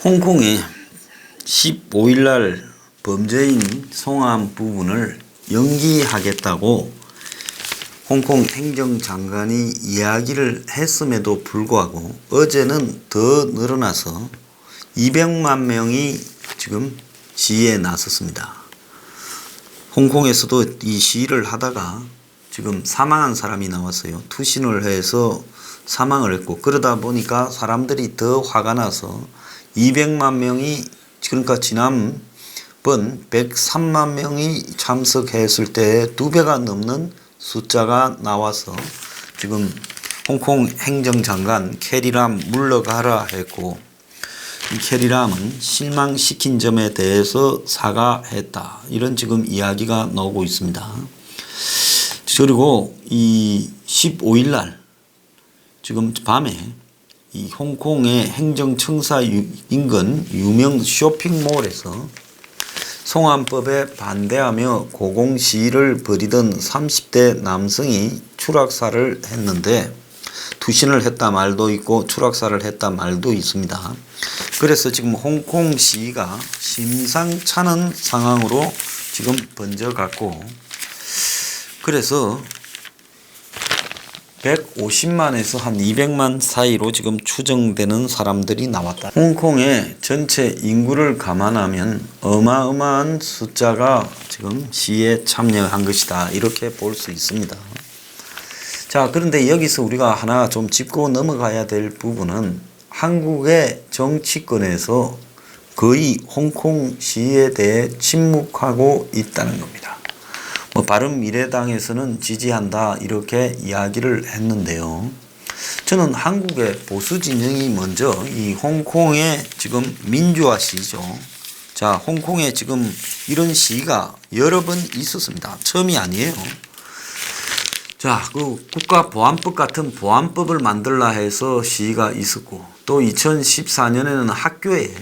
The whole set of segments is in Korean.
홍콩에 15일 날 범죄인 송환 부분을 연기하겠다고 홍콩 행정장관이 이야기를 했음에도 불구하고 어제는 더 늘어나서 200만 명이 지금 시위에 나섰습니다. 홍콩에서도 이 시위를 하다가 지금 사망한 사람이 나왔어요. 투신을 해서 사망을 했고, 그러다 보니까 사람들이 더 화가 나서 200만 명이, 그러니까 지난번 103만 명이 참석했을 때 2배가 넘는 숫자가 나와서 지금 홍콩 행정장관 캐리람 물러가라 했고, 이 캐리람은 실망시킨 점에 대해서 사과했다, 이런 지금 이야기가 나오고 있습니다. 그리고 이 15일 날 지금 밤에 이 홍콩의 행정청사 인근 유명 쇼핑몰에서 송환법에 반대하며 고공시위를 벌이던 30대 남성이 추락사를 했는데, 투신을 했다 말도 있고 추락사를 했다 말도 있습니다. 그래서 지금 홍콩 시위가 심상찮은 상황으로 지금 번져갔고, 그래서 150만에서 한 200만 사이로 지금 추정되는 사람들이 나왔다. 홍콩의 전체 인구를 감안하면 어마어마한 숫자가 지금 시위에 참여한 것이다, 이렇게 볼 수 있습니다. 자, 그런데 여기서 우리가 하나 좀 짚고 넘어가야 될 부분은 한국의 정치권에서 거의 홍콩 시위에 대해 침묵하고 있다는 겁니다. 바른미래당에서는 지지한다, 이렇게 이야기를 했는데요. 저는 한국의 보수 진영이 먼저 이 홍콩의 지금 민주화 시위죠. 자, 홍콩에 지금 이런 시위가 여러 번 있었습니다. 처음이 아니에요. 자, 그 국가보안법 같은 보안법을 만들라 해서 시위가 있었고, 또 2014년에는 학교에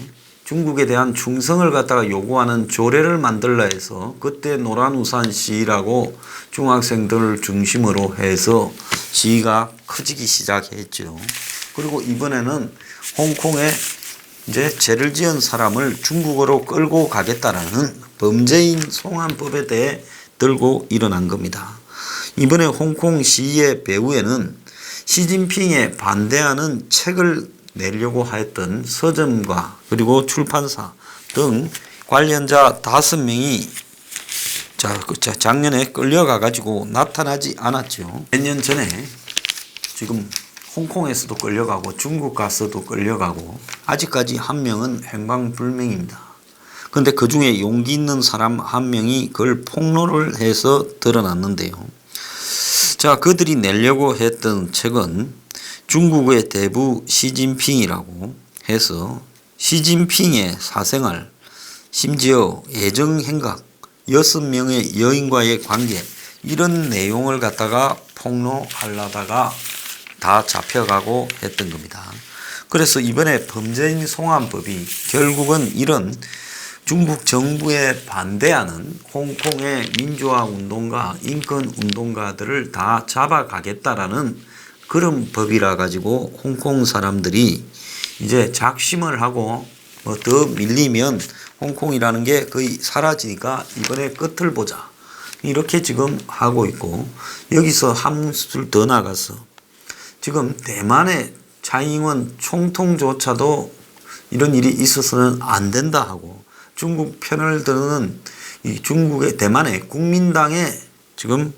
중국에 대한 충성을 갖다가 요구하는 조례를 만들라 해서 그때 노란우산 시위라고 중학생들을 중심으로 해서 시위가 커지기 시작했죠. 그리고 이번에는 홍콩에 이제 죄를 지은 사람을 중국으로 끌고 가겠다라는 범죄인 송환법에 대해 들고 일어난 겁니다. 이번에 홍콩 시위의 배후에는 시진핑에 반대하는 책을 내려고 했던 서점과 그리고 출판사 등 관련자 5명이 작년에 끌려가 가지고 나타나지 않았죠. 몇 년 전에 지금 홍콩에서도 끌려가고 중국 가서도 끌려가고, 아직까지 한 명은 행방불명입니다. 그런데 그 중에 용기 있는 사람 한 명이 그걸 폭로를 해서 드러났는데요. 자, 그들이 내려고 했던 책은 중국의 대부 시진핑이라고 해서 시진핑의 사생활, 심지어 애정행각, 6명의 여인과의 관계, 이런 내용을 갖다가 폭로하려다가 다 잡혀가고 했던 겁니다. 그래서 이번에 범죄인 송환법이 결국은 이런 중국 정부에 반대하는 홍콩의 민주화 운동가, 인권 운동가들을 다 잡아가겠다라는 그런 법이라 가지고 홍콩 사람들이 이제 작심을 하고 더 밀리면 홍콩이라는 게 거의 사라지니까 이번에 끝을 보자, 이렇게 지금 하고 있고, 여기서 한 술 더 나가서 지금 대만의 차이잉원 총통조차도 이런 일이 있어서는 안 된다 하고 중국 편을 드는 이 중국의 대만의 국민당의 지금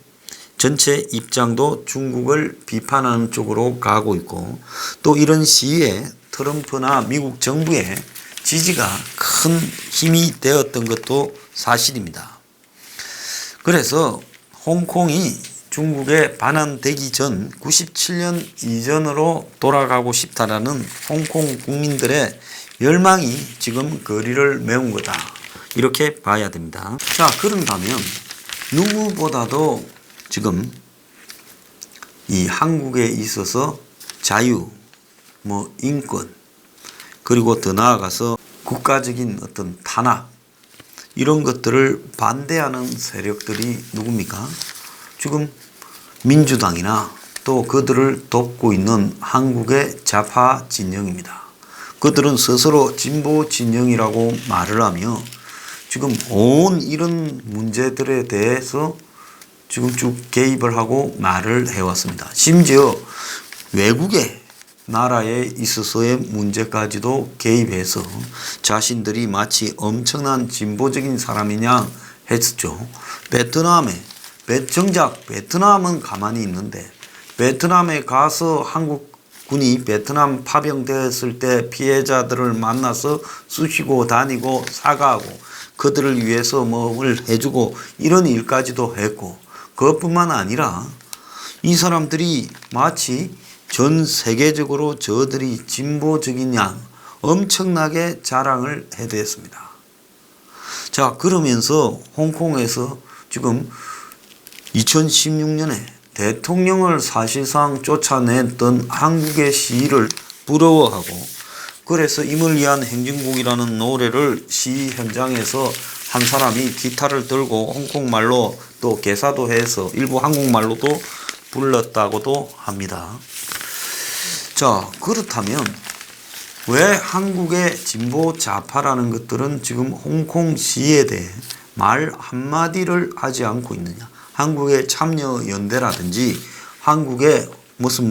전체 입장도 중국을 비판하는 쪽으로 가고 있고, 또 이런 시위에 트럼프나 미국 정부의 지지가 큰 힘이 되었던 것도 사실입니다. 그래서 홍콩이 중국에 반환되기 전 97년 이전으로 돌아가고 싶다라는 홍콩 국민들의 열망이 지금 거리를 메운 거다, 이렇게 봐야 됩니다. 자, 그런다면 누구보다도 지금 이 한국에 있어서 자유, 인권, 그리고 더 나아가서 국가적인 어떤 탄압, 이런 것들을 반대하는 세력들이 누굽니까? 지금 민주당이나 또 그들을 돕고 있는 한국의 좌파 진영입니다. 그들은 스스로 진보 진영이라고 말을 하며 지금 온 이런 문제들에 대해서 지금 쭉 개입을 하고 말을 해왔습니다. 심지어 외국의 나라에 있어서의 문제까지도 개입해서 자신들이 마치 엄청난 진보적인 사람이냐 했죠. 정작 베트남은 가만히 있는데 베트남에 가서 한국군이 베트남 파병되었을 때 피해자들을 만나서 쑤시고 다니고 사과하고 그들을 위해서 뭘 해주고 이런 일까지도 했고, 그것뿐만 아니라 이 사람들이 마치 전 세계적으로 저들이 진보적인 양 엄청나게 자랑을 해댔습니다. 자, 그러면서 홍콩에서 지금 2016년에 대통령을 사실상 쫓아냈던 한국의 시위를 부러워하고, 그래서 임을 위한 행진곡이라는 노래를 시위 현장에서 한 사람이 기타를 들고 홍콩말로 또 개사도 해서 일부 한국말로도 불렀다고도 합니다. 자, 그렇다면 왜 한국의 진보 좌파라는 것들은 지금 홍콩 시위에 대해 말 한마디를 하지 않고 있느냐? 한국의 참여연대라든지 한국의 무슨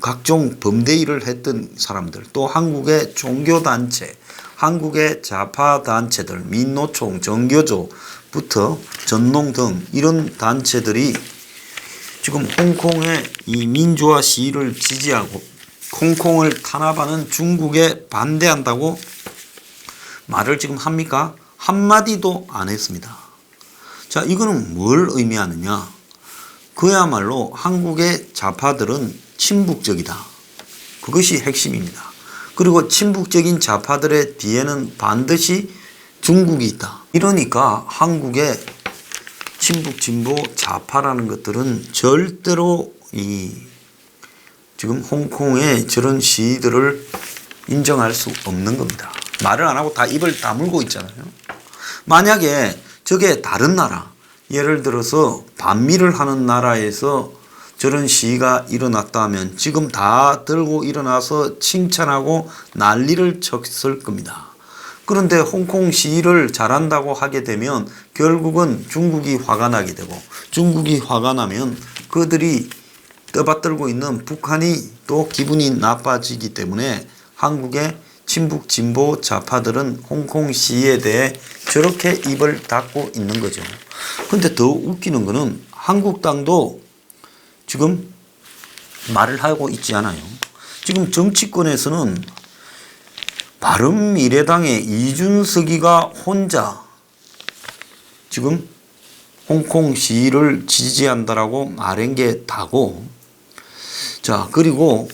각종 범죄 일을 했던 사람들, 또 한국의 종교단체, 한국의 좌파단체들, 민노총, 정교조부터 전농 등 이런 단체들이 지금 홍콩의 이 민주화 시위를 지지하고 홍콩을 탄압하는 중국에 반대한다고 말을 지금 합니까? 한마디도 안 했습니다. 자, 이거는 뭘 의미하느냐? 그야말로 한국의 좌파들은 친북적이다. 그것이 핵심입니다. 그리고 친북적인 좌파들의 뒤에는 반드시 중국이 있다. 이러니까 한국의 친북 진보 좌파라는 것들은 절대로 지금 홍콩의 저런 시위들을 인정할 수 없는 겁니다. 말을 안 하고 다 입을 다물고 있잖아요. 만약에 저게 다른 나라, 예를 들어서 반미를 하는 나라에서 저런 시위가 일어났다 하면 지금 다 들고 일어나서 칭찬하고 난리를 쳤을 겁니다. 그런데 홍콩 시위를 잘한다고 하게 되면 결국은 중국이 화가 나게 되고, 중국이 화가 나면 그들이 떠받들고 있는 북한이 또 기분이 나빠지기 때문에 한국의 친북 진보 좌파들은 홍콩 시위에 대해 저렇게 입을 닫고 있는 거죠. 그런데 더 웃기는 거는 한국당도 지금 말을 하고 있지 않아요. 지금 정치권에서는 바른미래당의 이준석이가 혼자 지금 홍콩 시위를 지지한다라고 말한 게 다고, 자, 그리고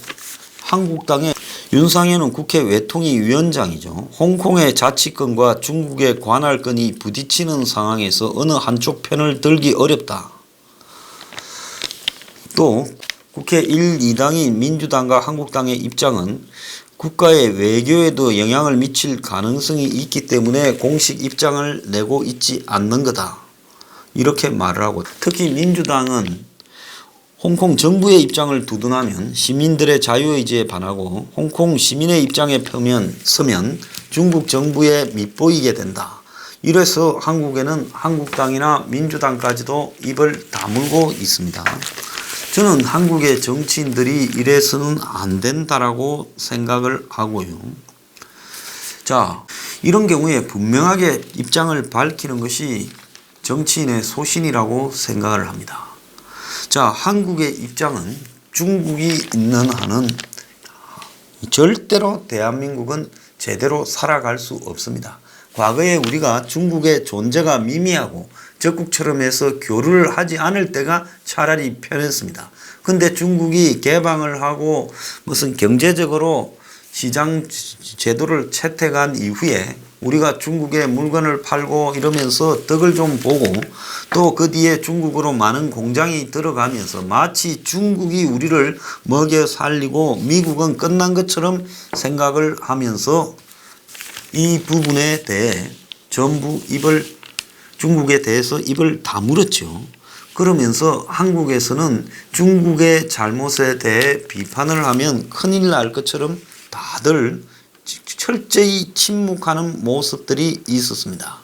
한국당의 윤상현은 국회 외통위 위원장이죠. 홍콩의 자치권과 중국의 관할권이 부딪히는 상황에서 어느 한쪽 편을 들기 어렵다. 또 국회 1, 2당인 민주당과 한국당의 입장은 국가의 외교에도 영향을 미칠 가능성이 있기 때문에 공식 입장을 내고 있지 않는 거다. 이렇게 말을 하고, 특히 민주당은 홍콩 정부의 입장을 두둔하면 시민들의 자유의지에 반하고 홍콩 시민의 입장에 서면 중국 정부에 밑보이게 된다. 이래서 한국에는 한국당이나 민주당까지도 입을 다물고 있습니다. 저는 한국의 정치인들이 이래서는 안 된다라고 생각을 하고요. 자, 이런 경우에 분명하게 입장을 밝히는 것이 정치인의 소신이라고 생각을 합니다. 자, 한국의 입장은 중국이 있는 한은 절대로 대한민국은 제대로 살아갈 수 없습니다. 과거에 우리가 중국의 존재가 미미하고 적국처럼 해서 교류를 하지 않을 때가 차라리 편했습니다. 근데 중국이 개방을 하고 무슨 경제적으로 시장 제도를 채택한 이후에 우리가 중국에 물건을 팔고 이러면서 덕을 좀 보고, 또 그 뒤에 중국으로 많은 공장이 들어가면서 마치 중국이 우리를 먹여 살리고 미국은 끝난 것처럼 생각을 하면서 이 부분에 대해 전부 중국에 대해서 입을 다물었죠. 그러면서 한국에서는 중국의 잘못에 대해 비판을 하면 큰일 날 것처럼 다들 철저히 침묵하는 모습들이 있었습니다.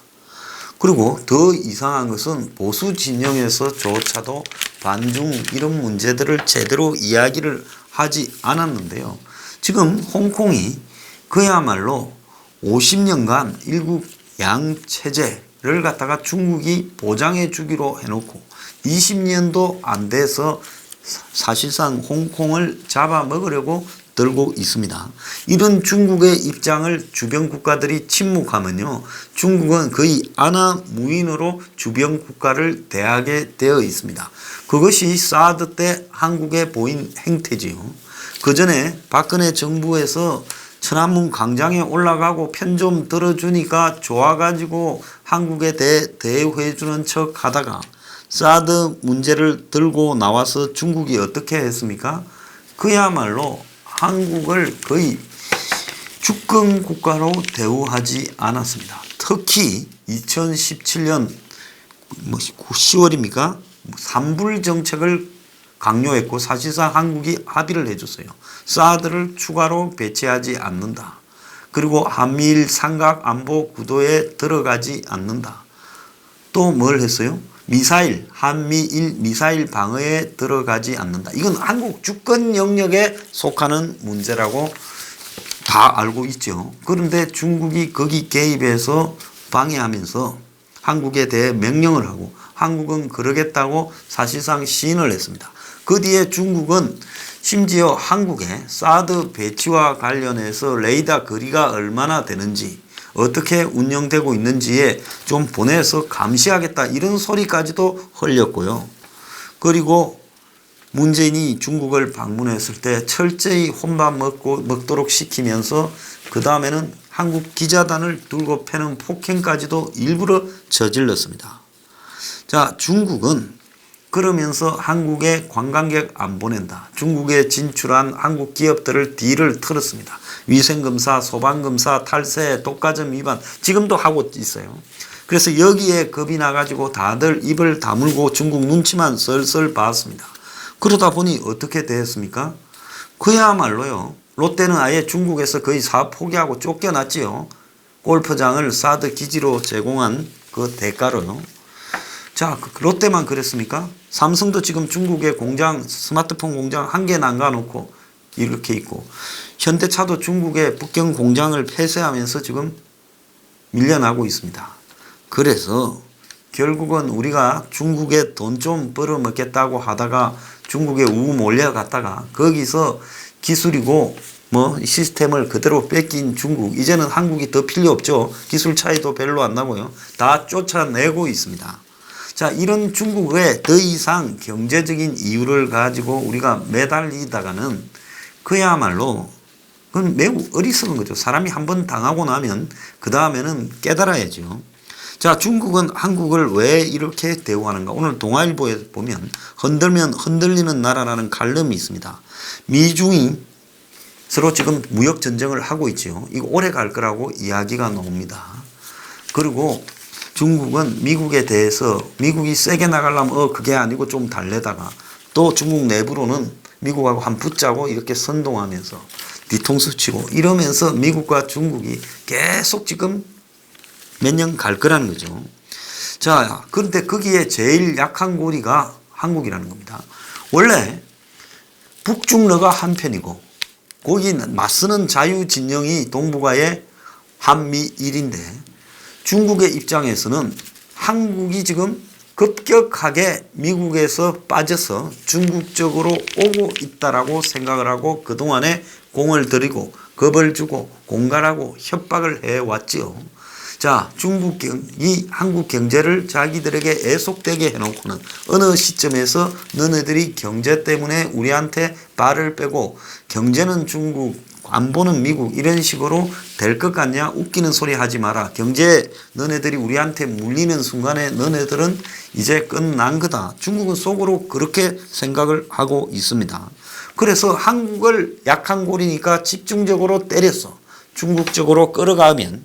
그리고 더 이상한 것은 보수 진영에서조차도 반중 이런 문제들을 제대로 이야기를 하지 않았는데요. 지금 홍콩이 그야말로 50년간 일국 양체제를 갖다가 중국이 보장해 주기로 해놓고 20년도 안 돼서 사실상 홍콩을 잡아먹으려고 들고 있습니다. 이런 중국의 입장을 주변 국가들이 침묵하면요, 중국은 거의 안하무인으로 주변 국가를 대하게 되어 있습니다. 그것이 사드 때 한국에 보인 행태지요. 그 전에 박근혜 정부에서 천안문 광장에 올라가고 편 좀 들어주니까 좋아가지고 한국에 대우해주는 척 하다가 사드 문제를 들고 나와서 중국이 어떻게 했습니까? 그야말로 한국을 거의 주권 국가로 대우하지 않았습니다. 특히 2017년 10월입니까? 삼불 정책을 강요했고 사실상 한국이 합의를 해줬어요. 사드를 추가로 배치하지 않는다. 그리고 한미일 삼각 안보 구도에 들어가지 않는다. 또 뭘 했어요? 미사일, 한미일 미사일 방어에 들어가지 않는다. 이건 한국 주권 영역에 속하는 문제라고 다 알고 있죠. 그런데 중국이 거기 개입해서 방해하면서 한국에 대해 명령을 하고 한국은 그러겠다고 사실상 시인을 했습니다. 그 뒤에 중국은 심지어 한국의 사드 배치와 관련해서 레이더 거리가 얼마나 되는지 어떻게 운영되고 있는지에 좀 보내서 감시하겠다 이런 소리까지도 흘렸고요. 그리고 문재인이 중국을 방문했을 때 철저히 혼밥 먹도록 시키면서 그 다음에는 한국 기자단을 들고 패는 폭행까지도 일부러 저질렀습니다. 자, 중국은 그러면서 한국에 관광객 안 보낸다. 중국에 진출한 한국 기업들을 뒤를 틀었습니다. 위생검사, 소방검사, 탈세, 독과점 위반 지금도 하고 있어요. 그래서 여기에 겁이 나가지고 다들 입을 다물고 중국 눈치만 슬슬 봤습니다. 그러다 보니 어떻게 됐습니까? 그야말로요. 롯데는 아예 중국에서 거의 사업 포기하고 쫓겨났지요. 골프장을 사드 기지로 제공한 그 대가로요. 자, 롯데만 그랬습니까? 삼성도 지금 중국에 공장, 스마트폰 공장 한 개 남겨놓고 이렇게 있고, 현대차도 중국의 북경 공장을 폐쇄하면서 지금 밀려나고 있습니다. 그래서 결국은 우리가 중국에 돈 좀 벌어먹겠다고 하다가 중국에 우 몰려갔다가 거기서 기술이고 시스템을 그대로 뺏긴 중국, 이제는 한국이 더 필요 없죠. 기술 차이도 별로 안 나고요. 다 쫓아내고 있습니다. 자, 이런 중국에 더 이상 경제적인 이유를 가지고 우리가 매달리다가는 그야말로 그건 매우 어리석은 거죠. 사람이 한번 당하고 나면 그 다음에는 깨달아야죠. 자, 중국은 한국을 왜 이렇게 대우하는가? 오늘 동아일보에 보면 흔들면 흔들리는 나라라는 칼럼이 있습니다. 미중이 서로 지금 무역 전쟁을 하고 있죠. 이거 오래 갈 거라고 이야기가 나옵니다. 그리고 중국은 미국에 대해서 미국이 세게 나가려면 그게 아니고 좀 달래다가 또 중국 내부로는 미국하고 한 붙자고 이렇게 선동하면서 뒤통수 치고 이러면서 미국과 중국이 계속 지금 몇 년 갈 거라는 거죠. 자, 그런데 거기에 제일 약한 고리가 한국이라는 겁니다. 원래 북중러가 한편이고 거기 맞서는 자유진영이 동북아의 한미일인데 중국의 입장에서는 한국이 지금 급격하게 미국에서 빠져서 중국 쪽으로 오고 있다라고 생각을 하고 그동안에 공을 들이고 겁을 주고 공갈하고 협박을 해왔지요. 자, 중국이 한국 경제를 자기들에게 애속되게 해놓고는 어느 시점에서 너네들이 경제 때문에 우리한테 발을 빼고 경제는 중국, 안보는 미국 이런 식으로 될 것 같냐? 웃기는 소리 하지 마라. 경제 너네들이 우리한테 물리는 순간에 너네들은 이제 끝난 거다. 중국은 속으로 그렇게 생각을 하고 있습니다. 그래서 한국을 약한 고리니까 집중적으로 때렸어. 중국 쪽으로 끌어가면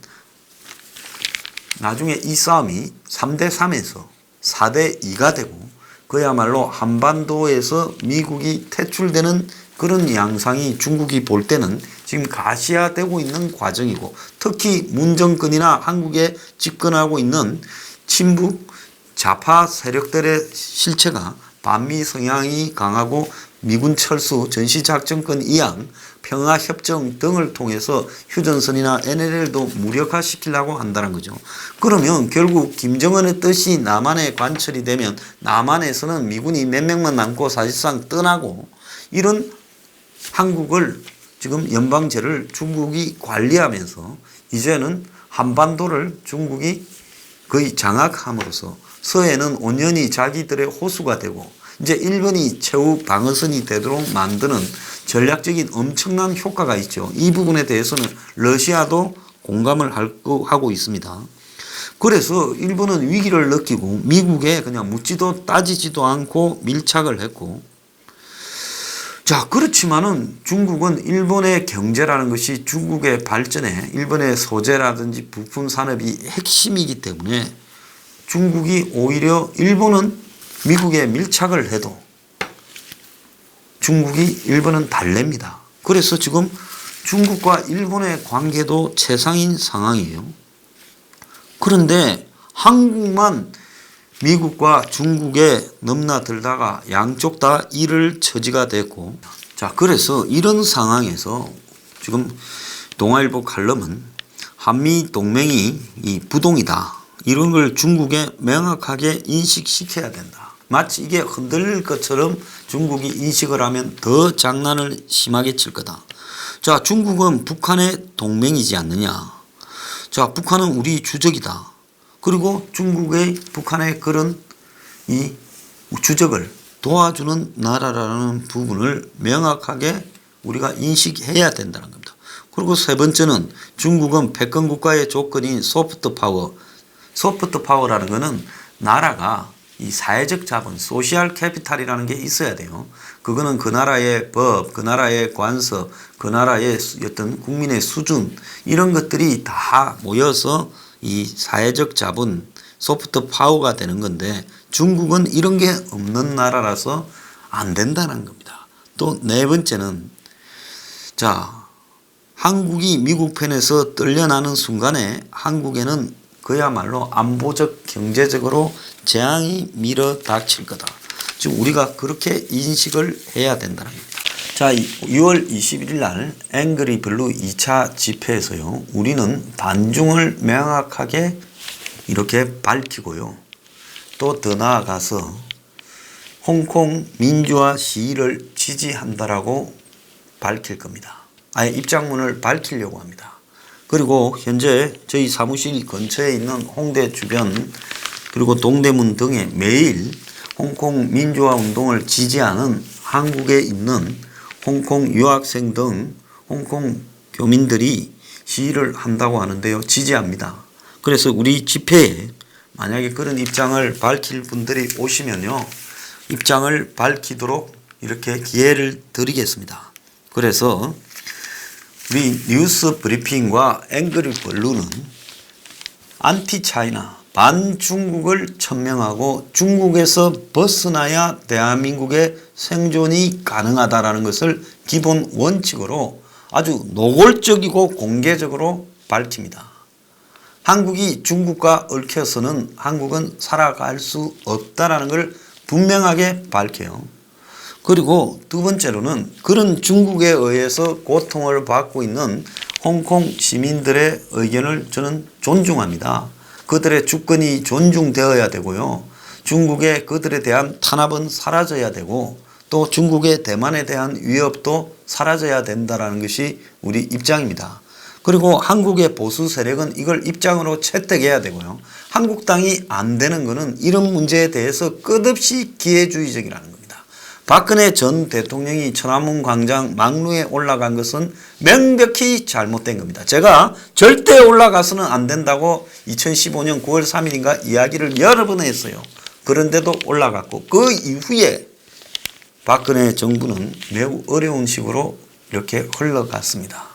나중에 이 싸움이 3대3에서 4대2가 되고 그야말로 한반도에서 미국이 퇴출되는 그런 양상이 중국이 볼 때는 지금 가시화되고 있는 과정이고, 특히 문정권이나 한국에 집권하고 있는 친북 좌파 세력들의 실체가 반미 성향이 강하고 미군 철수, 전시작전권 이양, 평화협정 등을 통해서 휴전선이나 NLL도 무력화시키려고 한다는 거죠. 그러면 결국 김정은의 뜻이 남한에 관철이 되면 남한에서는 미군이 몇 명만 남고 사실상 떠나고, 이런 한국을 지금 연방제를 중국이 관리하면서 이제는 한반도를 중국이 거의 장악함으로써 서해는 온전히 자기들의 호수가 되고, 이제 일본이 최후 방어선이 되도록 만드는 전략적인 엄청난 효과가 있죠. 이 부분에 대해서는 러시아도 공감을 하고 있습니다. 그래서 일본은 위기를 느끼고 미국에 그냥 묻지도 따지지도 않고 밀착을 했고, 자, 그렇지만은 중국은 일본의 경제라는 것이 중국의 발전에 일본의 소재라든지 부품 산업이 핵심이기 때문에 중국이 오히려 일본은 미국에 밀착을 해도 중국이 일본은 달랩니다. 그래서 지금 중국과 일본의 관계도 최상인 상황이에요. 그런데 한국만 미국과 중국에 넘나들다가 양쪽 다 잃을 처지가 됐고, 자, 그래서 이런 상황에서 지금 동아일보 칼럼은 한미 동맹이 이 부동이다, 이런 걸 중국에 명확하게 인식시켜야 된다. 마치 이게 흔들릴 것처럼 중국이 인식을 하면 더 장난을 심하게 칠 거다. 자, 중국은 북한의 동맹이지 않느냐. 자, 북한은 우리 주적이다. 그리고 중국의 북한의 그런 이 주적을 도와주는 나라라는 부분을 명확하게 우리가 인식해야 된다는 겁니다. 그리고 세 번째는 중국은 패권 국가의 조건인 소프트 파워. 소프트 파워라는 것은 나라가 이 사회적 자본, 소시알 캐피탈이라는 게 있어야 돼요. 그거는 그 나라의 법, 그 나라의 관습, 그 나라의 어떤 국민의 수준, 이런 것들이 다 모여서 이 사회적 자본, 소프트 파워가 되는 건데, 중국은 이런 게 없는 나라라서 안 된다는 겁니다. 또 네 번째는, 자, 한국이 미국 편에서 떨려나는 순간에 한국에는 그야말로 안보적, 경제적으로 재앙이 밀어 닥칠 거다. 지금 우리가 그렇게 인식을 해야 된다는 겁니다. 자, 6월 21일 날 앵그리 블루 2차 집회에서요, 우리는 반중을 명확하게 이렇게 밝히고요, 또 더 나아가서 홍콩 민주화 시위를 지지한다라고 밝힐 겁니다. 아예 입장문을 밝히려고 합니다. 그리고 현재 저희 사무실 근처에 있는 홍대 주변 그리고 동대문 등에 매일 홍콩 민주화 운동을 지지하는 한국에 있는 홍콩 유학생 등 홍콩 교민들이 시위를 한다고 하는데요, 지지합니다. 그래서 우리 집회에 만약에 그런 입장을 밝힐 분들이 오시면요, 입장을 밝히도록 이렇게 기회를 드리겠습니다. 그래서 우리 뉴스 브리핑과 앵그리 블루는 안티 차이나, 반중국을 천명하고 중국에서 벗어나야 대한민국의 생존이 가능하다라는 것을 기본 원칙으로 아주 노골적이고 공개적으로 밝힙니다. 한국이 중국과 얽혀서는 한국은 살아갈 수 없다라는 걸 분명하게 밝혀요. 그리고 두 번째로는 그런 중국에 의해서 고통을 받고 있는 홍콩 시민들의 의견을 저는 존중합니다. 그들의 주권이 존중되어야 되고요, 중국의 그들에 대한 탄압은 사라져야 되고, 또 중국의 대만에 대한 위협도 사라져야 된다는 것이 우리 입장입니다. 그리고 한국의 보수 세력은 이걸 입장으로 채택해야 되고요, 한국당이 안 되는 것은 이런 문제에 대해서 끝없이 기회주의적이라는 겁니다. 박근혜 전 대통령이 천안문 광장 막루에 올라간 것은 명백히 잘못된 겁니다. 제가 절대 올라가서는 안 된다고 2015년 9월 3일인가 이야기를 여러 번 했어요. 그런데도 올라갔고, 그 이후에 박근혜 정부는 매우 어려운 식으로 이렇게 흘러갔습니다.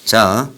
자,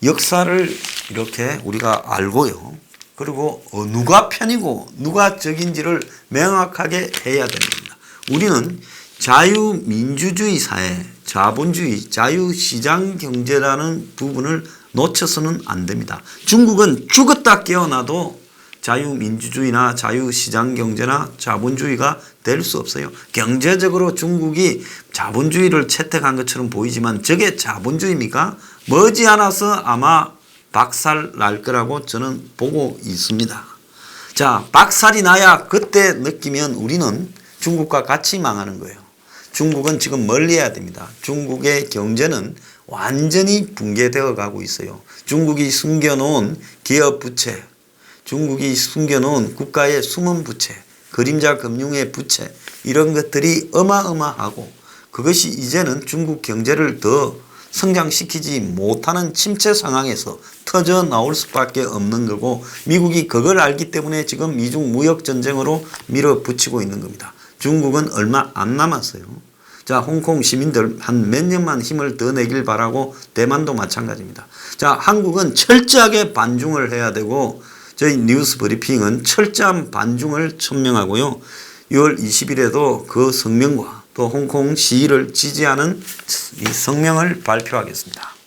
역사를 이렇게 우리가 알고요, 그리고 누가 편이고 누가 적인지를 명확하게 해야 됩니다. 우리는 자유민주주의 사회, 자본주의, 자유시장 경제라는 부분을 놓쳐서는 안 됩니다. 중국은 죽었다 깨어나도 자유민주주의나 자유시장 경제나 자본주의가 될 수 없어요. 경제적으로 중국이 자본주의를 채택한 것처럼 보이지만 저게 자본주의입니까? 머지않아서 아마 박살 날 거라고 저는 보고 있습니다. 자, 박살이 나야 그때 느끼면 우리는 중국과 같이 망하는 거예요. 중국은 지금 멀리해야 됩니다. 중국의 경제는 완전히 붕괴되어 가고 있어요. 중국이 숨겨놓은 기업 부채, 중국이 숨겨놓은 국가의 숨은 부채, 그림자 금융의 부채, 이런 것들이 어마어마하고 그것이 이제는 중국 경제를 더 성장시키지 못하는 침체 상황에서 터져 나올 수밖에 없는 거고, 미국이 그걸 알기 때문에 지금 미중 무역 전쟁으로 밀어붙이고 있는 겁니다. 중국은 얼마 안 남았어요. 자, 홍콩 시민들 한 몇 년만 힘을 더 내길 바라고, 대만도 마찬가지입니다. 자, 한국은 철저하게 반중을 해야 되고, 저희 뉴스 브리핑은 철저한 반중을 천명하고요. 6월 20일에도 그 성명과 또 홍콩 시위를 지지하는 이 성명을 발표하겠습니다.